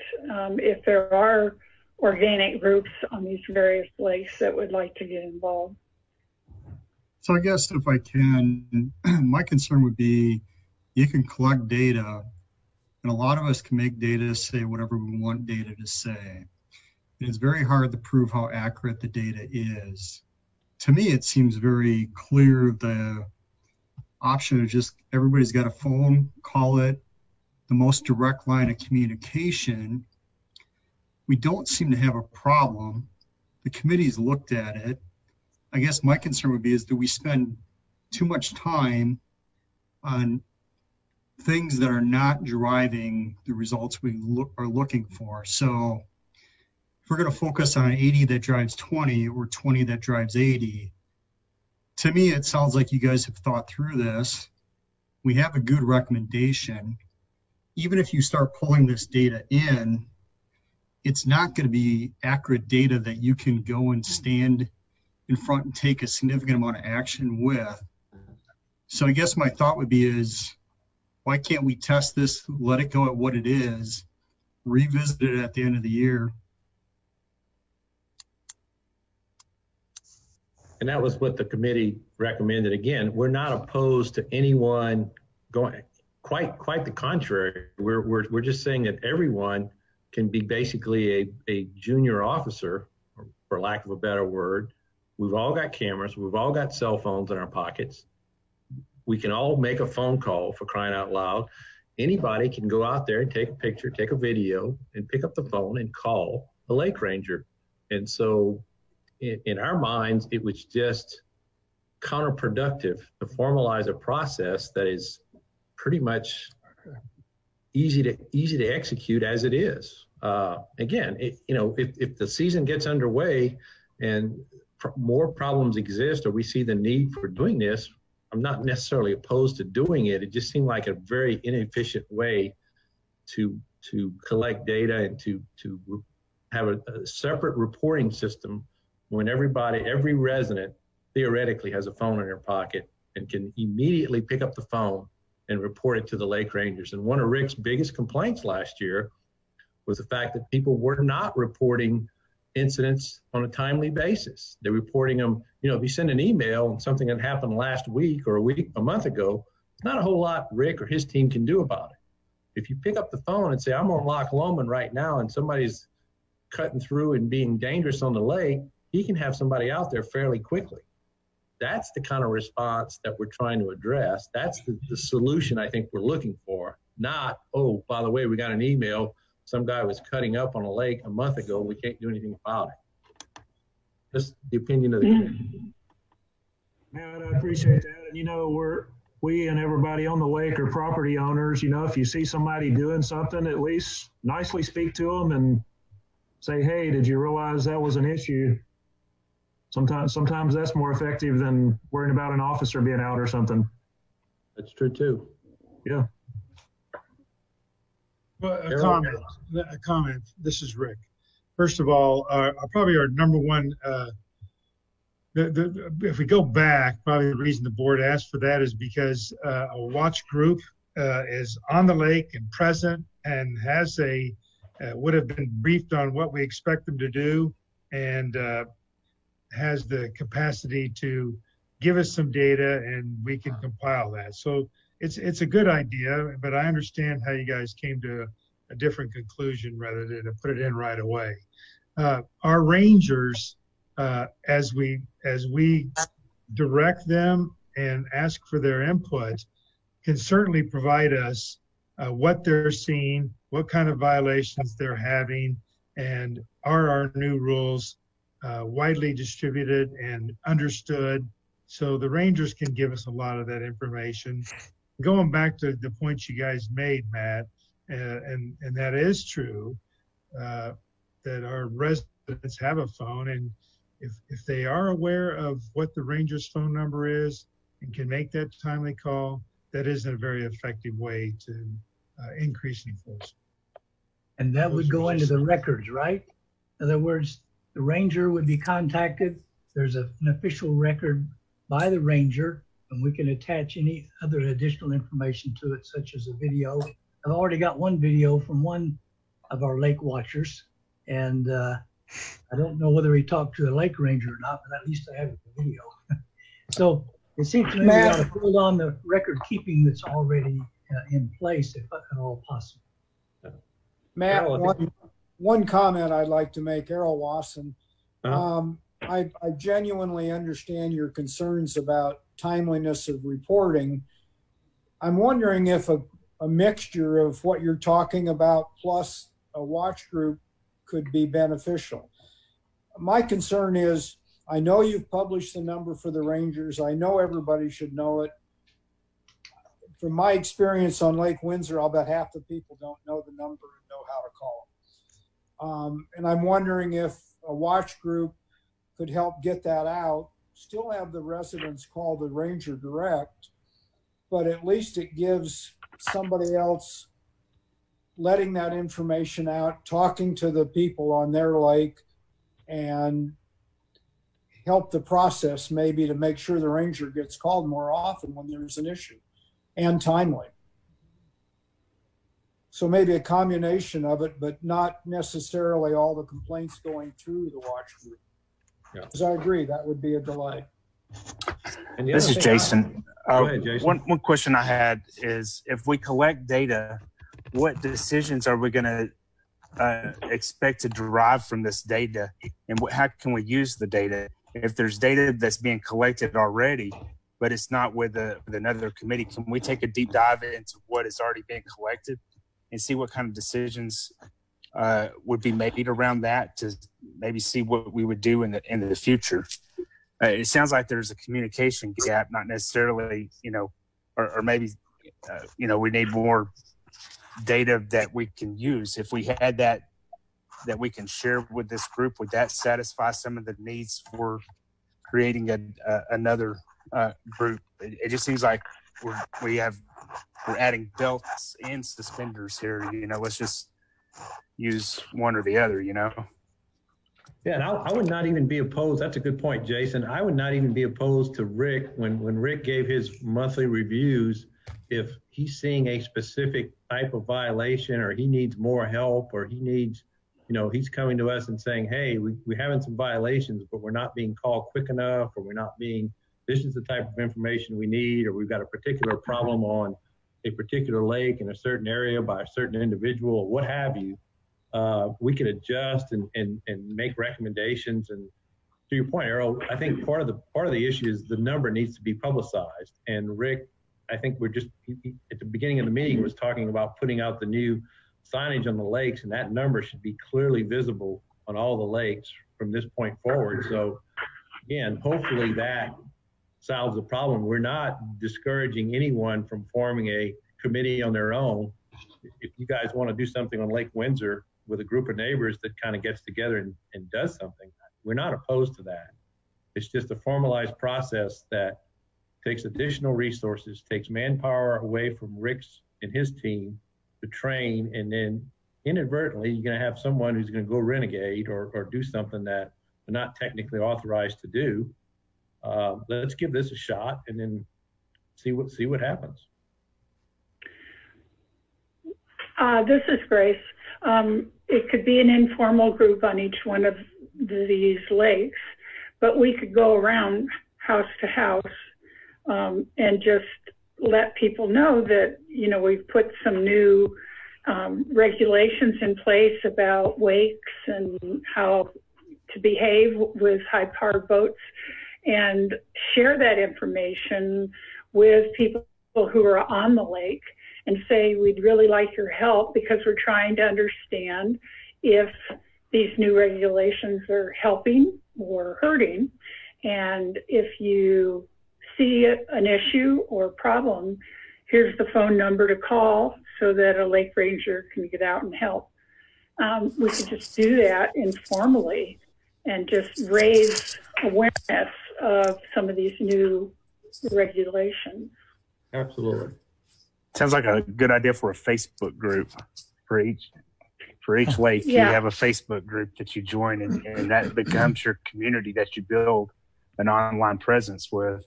if there are organic groups on these various lakes that would like to get involved. So I guess if I can, my concern would be you can collect data, and a lot of us can make data say whatever we want data to say. And it's very hard to prove how accurate the data is. To me, it seems very clear the option of just everybody's got a phone, call it the most direct line of communication. We don't seem to have a problem. The committee's looked at it. I guess my concern would be is, do we spend too much time on things that are not driving the results we are looking for? So if we're going to focus on 80 that drives 20 or 20 that drives 80, to me, it sounds like you guys have thought through this. We have a good recommendation. Even if you start pulling this data in, it's not going to be accurate data that you can go and stand in front and take a significant amount of action with. So I guess my thought would be is, why can't we test this, let it go at what it is, revisit it at the end of the year? And that was what the committee recommended. Again, we're not opposed to anyone going, quite the contrary. We're just saying that everyone can be basically a junior officer, for lack of a better word. We've all got cameras. We've all got cell phones in our pockets. We can all make a phone call, for crying out loud. Anybody can go out there and take a picture, take a video, and pick up the phone and call the lake ranger. And so in our minds, it was just counterproductive to formalize a process that is pretty much easy to execute as it is. Again, if the season gets underway and more problems exist, or we see the need for doing this, I'm not necessarily opposed to doing it. It just seemed like a very inefficient way to collect data and to have a separate reporting system when every resident theoretically has a phone in their pocket and can immediately pick up the phone and report it to the lake rangers. And one of Rick's biggest complaints last year was the fact that people were not reporting incidents on a timely basis. They're reporting them, if you send an email and something that happened last week or a month ago, there's not a whole lot Rick or his team can do about it. If you pick up the phone and say, I'm on Loch Lomond right now and somebody's cutting through and being dangerous on the lake, he can have somebody out there fairly quickly. That's the kind of response that we're trying to address. That's the solution I think we're looking for, not, oh, by the way, we got an email, some guy was cutting up on a lake a month ago, we can't do anything about it. That's the opinion of the committee. Matt, I appreciate that. And we and everybody on the lake are property owners. If you see somebody doing something, at least nicely speak to them and say, hey, did you realize that was an issue? Sometimes that's more effective than worrying about an officer being out or something. That's true too. Yeah. Well, a comment. This is Rick. First of all, probably our number one, if we go back, probably the reason the board asked for that is because a watch group is on the lake and present and has would have been briefed on what we expect them to do and has the capacity to give us some data and we can compile that. So it's a good idea, but I understand how you guys came to a different conclusion rather than to put it in right away. Our rangers, as we direct them and ask for their input, can certainly provide us what they're seeing, what kind of violations they're having, and are our new rules widely distributed and understood. So the rangers can give us a lot of that information. Going back to the points you guys made, Matt, and that is true, that our residents have a phone, and if they are aware of what the ranger's phone number is and can make that timely call, that is a very effective way to increase enforcement. And that would go into the records, right? In other words, the ranger would be contacted. There's an official record by the ranger, and we can attach any other additional information to it, such as a video. I've already got one video from one of our lake watchers, and I don't know whether he talked to the lake ranger or not, but at least I have the video. So it seems to me we ought to build on the record keeping that's already in place, if at all possible. Matt, one comment I'd like to make, Errol Wasson. I genuinely understand your concerns about timeliness of reporting. I'm wondering if a mixture of what you're talking about plus a watch group could be beneficial. My concern is, I know you've published the number for the rangers. I know everybody should know it. From my experience on Lake Windsor, I'll bet half the people don't know the number and know how to call. And I'm wondering if a watch group could help get that out, still have the residents call the ranger direct, but at least it gives somebody else letting that information out, talking to the people on their lake, and help the process maybe to make sure the ranger gets called more often when there's an issue and timely. So maybe a combination of it, but not necessarily all the complaints going through the watch group. Because I agree, that would be a delay. This is Jason. Go ahead, Jason. One question I had is, if we collect data, what decisions are we going to expect to derive from this data, and how can we use the data? If there's data that's being collected already, but it's not with another committee, can we take a deep dive into what is already being collected and see what kind of decisions would be made around that to maybe see what we would do in the future? It sounds like there's a communication gap, not necessarily, or maybe, we need more data that we can use. If we had that that we can share with this group? Would that satisfy some of the needs for creating another group? It just seems like we're adding belts and suspenders here. Let's just use one or the other. Yeah, and I would not even be opposed. That's a good point, Jason. I would not even be opposed to Rick when Rick gave his monthly reviews. If he's seeing a specific type of violation, or he needs more help, or he needs, he's coming to us and saying, hey, we're having some violations, but we're not being called quick enough, or this is the type of information we need, or we've got a particular problem on a particular lake in a certain area by a certain individual, or what have you. We can adjust and make recommendations. And to your point, Errol, I think part of the issue is the number needs to be publicized. And Rick, I think he, at the beginning of the meeting, was talking about putting out the new signage on the lakes, and that number should be clearly visible on all the lakes from this point forward. So again, hopefully that solves the problem. We're not discouraging anyone from forming a committee on their own. If you guys want to do something on Lake Windsor with a group of neighbors that kind of gets together and does something, we're not opposed to that. It's just a formalized process that takes additional resources, takes manpower away from Rick's and his team to train, and then inadvertently you're going to have someone who's going to go renegade or do something that they're not technically authorized to do. Let's give this a shot and then see what happens. This is Grace. It could be an informal group on each one of these lakes, but we could go around house to house and just let people know that, we've put some new regulations in place about wakes and how to behave with high-powered boats, and share that information with people who are on the lake and say, we'd really like your help because we're trying to understand if these new regulations are helping or hurting. And if you see an issue or problem, here's the phone number to call so that a lake ranger can get out and help. We could just do that informally and just raise awareness of some of these new regulations. Absolutely. Sounds like a good idea for a Facebook group for each lake. Yeah. You have a Facebook group that you join, and that becomes your community that you build an online presence with.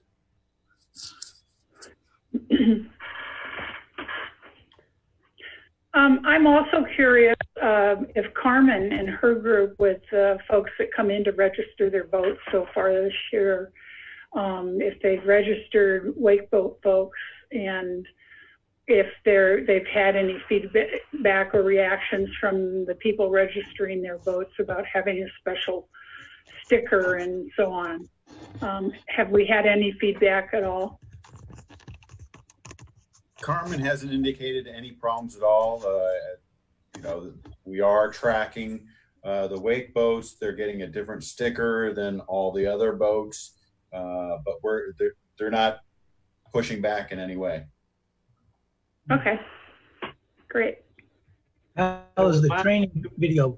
I'm also curious if Carmen and her group, with folks that come in to register their boats so far this year, if they've registered wake boat folks, and if they've had any feedback or reactions from the people registering their boats about having a special sticker and so on. Have we had any feedback at all? Carmen hasn't indicated any problems at all. We are tracking the wake boats. They're getting a different sticker than all the other boats, but they're not pushing back in any way. Okay, great. How is the training video?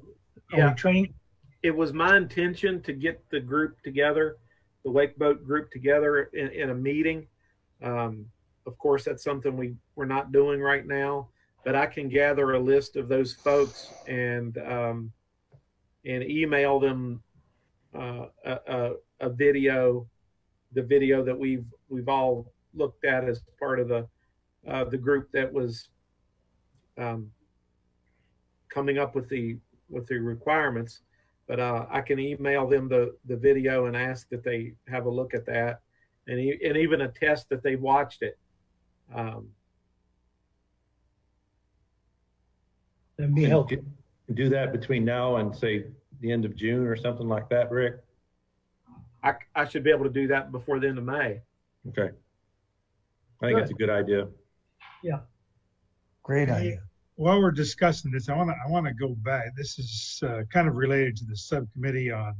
Yeah. Training? It was my intention to get the group together, the wake boat group together in a meeting. Of course, that's something we're not doing right now, but I can gather a list of those folks and email them a video, the video that we've all looked at as part of the group that was coming up with the requirements. But I can email them the video and ask that they have a look at that, and even attest that they watched it. That'd be helpful. Do that between now and say the end of June or something like that, Rick? I should be able to do that before the end of May. Okay. I think that's a good idea. Yeah. Great idea. While we're discussing this, I want to go back. This is kind of related to the subcommittee on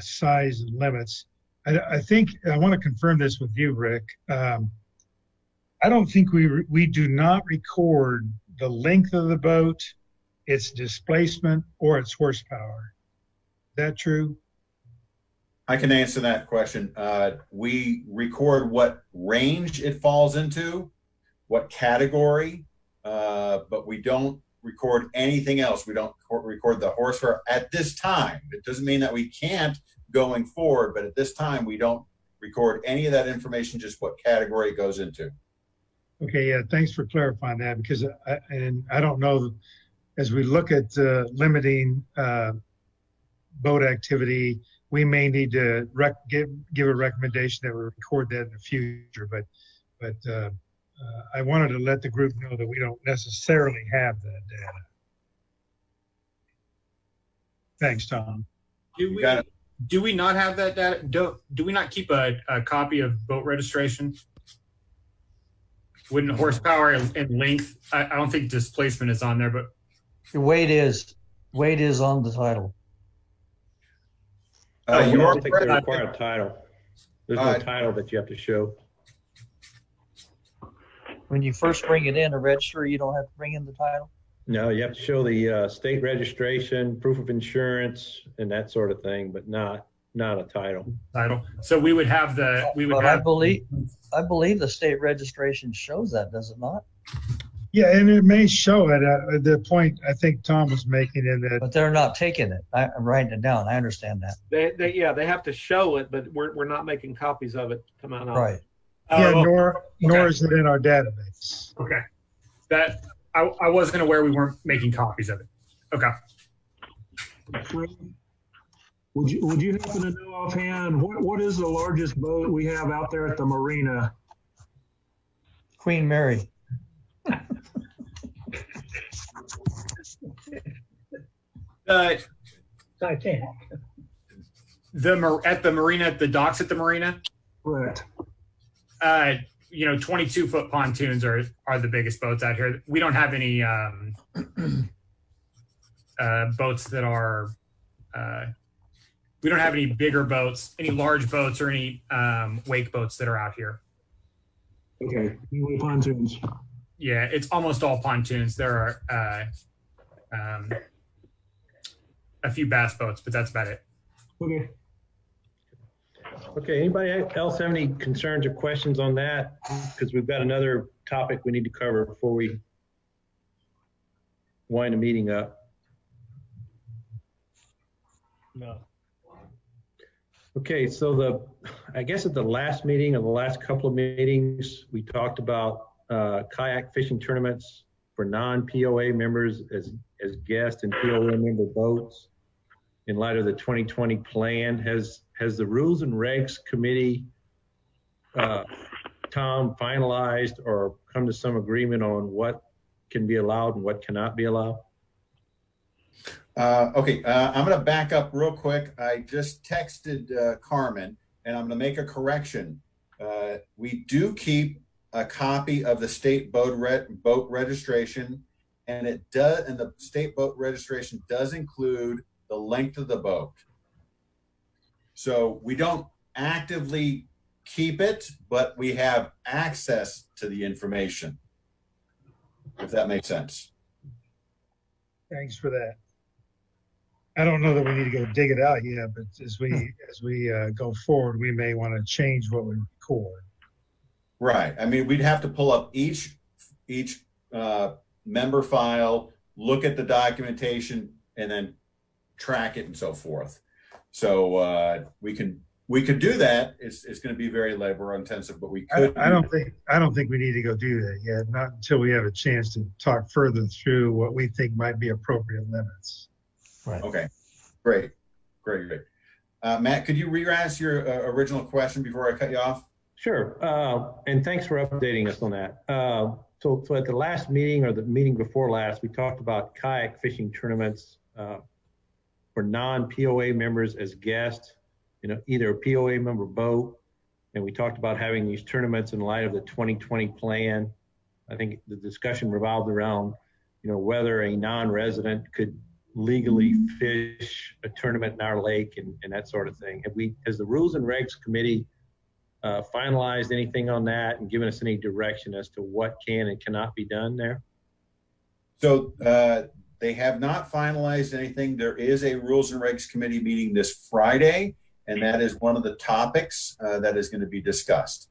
size and limits. I think I want to confirm this with you, Rick. I don't think we do not record the length of the boat its displacement or its horsepower. Is that true? I can answer that question. We record what range it falls into, what category, but we don't record anything else. We don't record the horsepower at this time. It doesn't mean that we can't going forward, but at this time we don't record any of that information, just what category it goes into. Okay, yeah, thanks for clarifying that, because I don't know, as we look at limiting boat activity, we may need to give a recommendation that we record that in the future, but I wanted to let the group know that we don't necessarily have that data. Thanks, Tom. Do we not have that data? Do we not keep a copy of boat registration? Wouldn't horsepower and length? I don't think displacement is on there, but The weight is on the title. I don't think they require a title. There's no title that you have to show. When you first bring it in a register, you don't have to bring in the title? No, you have to show the state registration, proof of insurance, and that sort of thing, but not a title. So we would have the I believe the state registration shows that, does it not? Yeah, and it may show it at the point I think Tom was making in that. But they're not taking it. I'm writing it down. I understand that. They have to show it, but we're not making copies of it to come out. Right. Yeah, nor is it in our database. Okay. That I wasn't aware we weren't making copies of it. Okay. Would you happen to know offhand what is the largest boat we have out there at the marina? Queen Mary. Titanic. At the marina, at the docks at the marina? Correct. 22-foot pontoons are the biggest boats out here. We don't have any boats that are. We don't have any bigger boats, any large boats, or any wake boats that are out here. Okay, only pontoons. Yeah, it's almost all pontoons. There are a few bass boats, but that's about it. Okay. Okay, anybody else have any concerns or questions on that? Because we've got another topic we need to cover before we wind the meeting up. No. Okay, so I guess at the last meeting or the last couple of meetings, we talked about kayak fishing tournaments for non-POA members as guests and POA member boats in light of the 2020 plan. Has the Rules and Regs Committee, Tom, finalized or come to some agreement on what can be allowed and what cannot be allowed? Okay, I'm going to back up real quick. I just texted Carmen, and I'm going to make a correction. We do keep a copy of the state boat registration, and the state boat registration does include the length of the boat. So we don't actively keep it, but we have access to the information, if that makes sense. Thanks for that. I don't know that we need to go dig it out yet, but as we go forward, we may want to change what we record. Right. I mean, we'd have to pull up each member file, look at the documentation, and then track it and so forth. So we could do that. It's going to be very labor intensive, but we could. I don't think we need to go do that yet. Not until we have a chance to talk further through what we think might be appropriate limits. Right. Okay. Great. Matt, could you re-ask your original question before I cut you off? Sure. And thanks for updating us on that. So at the last meeting or the meeting before last, we talked about kayak fishing tournaments for non-POA members as guests, either a POA member boat. And we talked about having these tournaments in light of the 2020 plan. I think the discussion revolved around, whether a non-resident could legally fish a tournament in our lake and that sort of thing. Has the Rules and Regs Committee finalized anything on that and given us any direction as to what can and cannot be done there? So They have not finalized anything. There is a Rules and Regs Committee meeting this Friday, and that is one of the topics that is going to be discussed.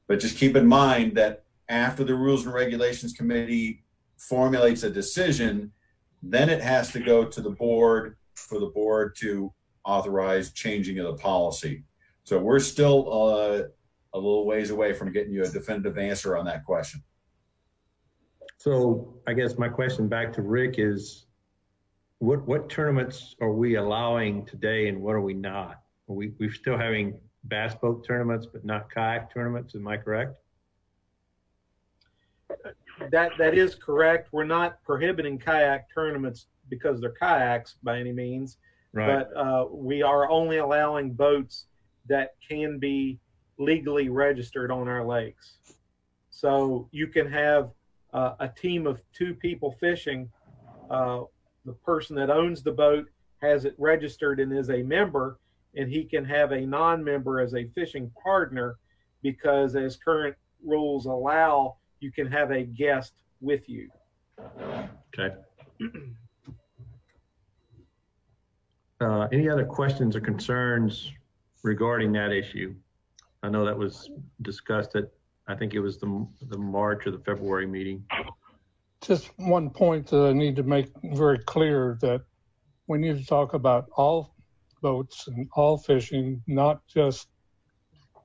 But just keep in mind that after the Rules and Regulations Committee formulates a decision, then it has to go to the board for the board to authorize changing of the policy. So we're still a little ways away from getting you a definitive answer on that question. So I guess my question back to Rick is, what tournaments are we allowing today and what are we not? We're still having bass boat tournaments, but not kayak tournaments. Am I correct? That is correct. We're not prohibiting kayak tournaments because they're kayaks by any means, Right. but we are only allowing boats that can be legally registered on our lakes. So you can have a team of 2 people fishing. The person that owns the boat has it registered and is a member, and he can have a non-member as a fishing partner, because as current rules allow, you can have a guest with you. Okay. Any other questions or concerns regarding that issue? I know that was discussed at, I think it was the March or the February meeting. Just one point that I need to make very clear, that we need to talk about all boats and all fishing, not just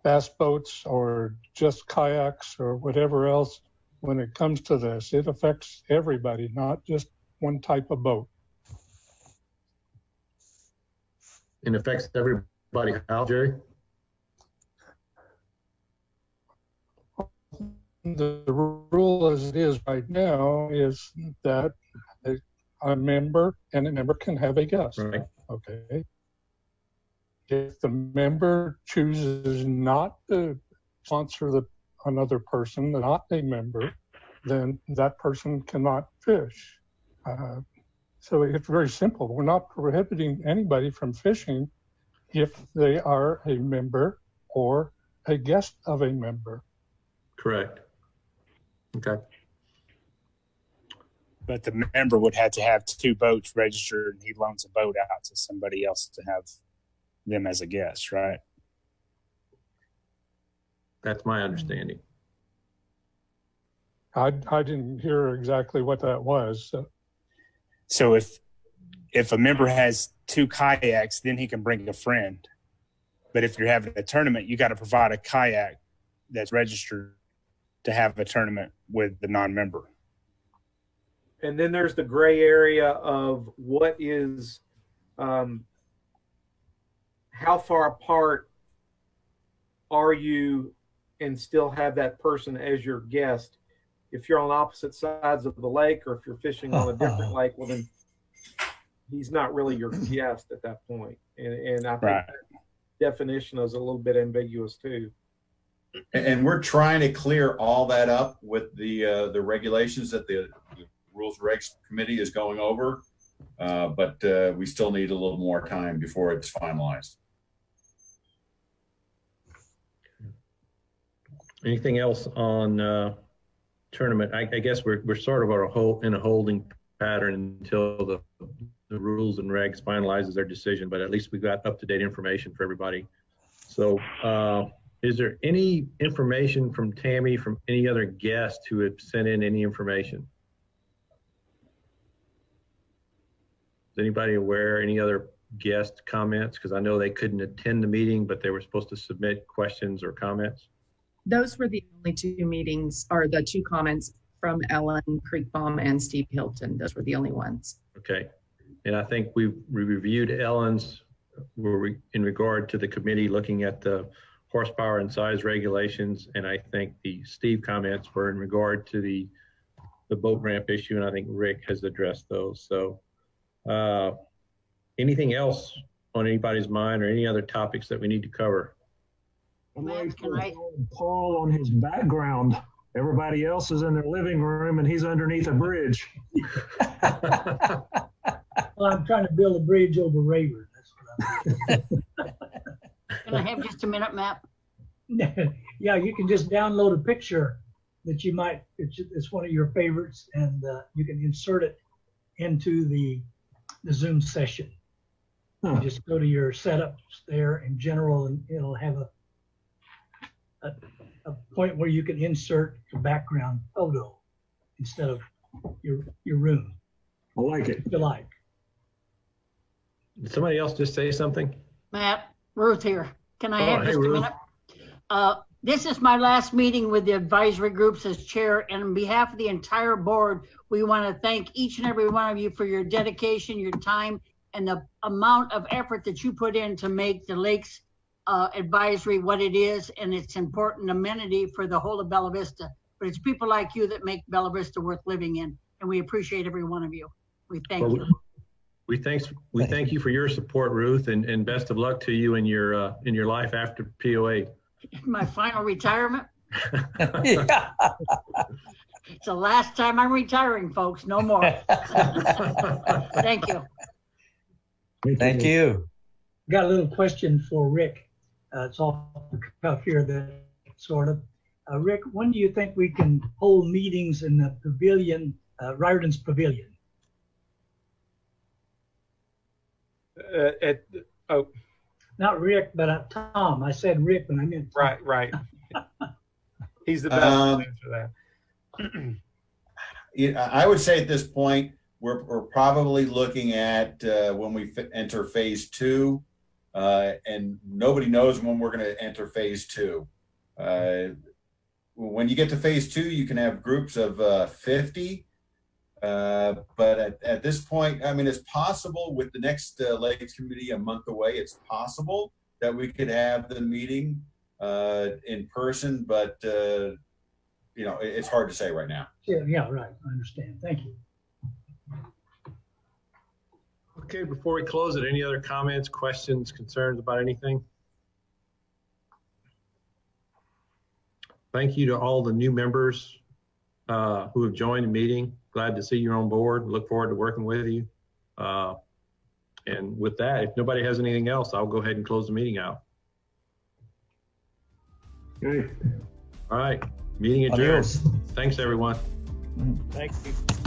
bass boats or just kayaks or whatever else. When it comes to this, it affects everybody, not just one type of boat. It affects everybody. How, Jerry? The rule as it is right now is that a member and a member can have a guest. Right. Okay. If the member chooses not to sponsor another person, not a member, then that person cannot fish. So it's very simple. We're not prohibiting anybody from fishing if they are a member or a guest of a member. Correct. Okay. But the member would have to have 2 boats registered, and he loans a boat out to somebody else to have them as a guest, right? That's my understanding. I didn't hear exactly what that was. So if a member has 2 kayaks, then he can bring a friend. But if you're having a tournament, you got to provide a kayak that's registered to have a tournament with the non-member. And then there's the gray area of what is, how far apart are you and still have that person as your guest? If you're on opposite sides of the lake, or if you're fishing on a different lake, well, then he's not really your guest at that point. And I think Right. that definition is a little bit ambiguous too. And we're trying to clear all that up with the regulations that the Rules and Regs Committee is going over, but we still need a little more time before it's finalized. Anything else on tournament? I guess we're sort of in a holding pattern until the Rules and Regs finalizes their decision, but at least we've got up-to-date information for everybody. So is there any information from Tammy, from any other guests who have sent in any information? Is anybody aware, any other guest comments? Because I know they couldn't attend the meeting, but they were supposed to submit questions or comments. Those were the only 2 meetings, or the 2 comments from Ellen Creekbaum and Steve Hilton. Those were the only ones. Okay. And I think we reviewed Ellen's in regard to the committee looking at the horsepower and size regulations. And I think the Steve comments were in regard to the boat ramp issue. And I think Rick has addressed those. So anything else on anybody's mind, or any other topics that we need to cover? Paul on his background. Everybody else is in their living room and he's underneath a bridge. Well, I'm trying to build a bridge over Rayburn. That's what I'm Can I have just a minute, Matt? doing. Yeah, you can just download a picture that you might, it's one of your favorites, and you can insert it into the Zoom session. You just go to your setups there in general, and it'll have a point where you can insert the background photo instead of your room. I like it. If you like. Did somebody else just say something? Matt, Ruth here. Can I Oh, have hey, just a Ruth. minute? This is my last meeting with the advisory groups as chair, and on behalf of the entire board, we want to thank each and every one of you for your dedication, your time, and the amount of effort that you put in to make the Lakes Advisory what it is, and it's important amenity for the whole of Bella Vista. But it's people like you that make Bella Vista worth living in, and we appreciate every one of you. We thank Well, you. We thank you for your support, Ruth, and best of luck to you in your life after POA. My final retirement. Yeah. It's the last time I'm retiring, folks. No more. Thank you. Thank you. Got a little question for Rick. It's off the cuff here, that sort of. Rick, when do you think we can hold meetings in the pavilion, Riordan's Pavilion? Not Rick, but Tom. I said Rick, but I meant Tom. Right. He's the best to answer that. I would say at this point, we're probably looking at when we enter phase 2, and nobody knows when we're going to enter phase 2. When you get to phase 2, you can have groups of 50. But at this point, I mean, it's possible with the next Lakes Committee a month away, it's possible that we could have the meeting in person, but it's hard to say right now. Yeah, right. I understand. Thank you. Okay, before we close it, any other comments, questions, concerns about anything? Thank you to all the new members who have joined the meeting. Glad to see you on board. Look forward to working with you. And with that, if nobody has anything else, I'll go ahead and close the meeting out. Okay. All right, meeting adjourned. Adios. Thanks, everyone. Thank you.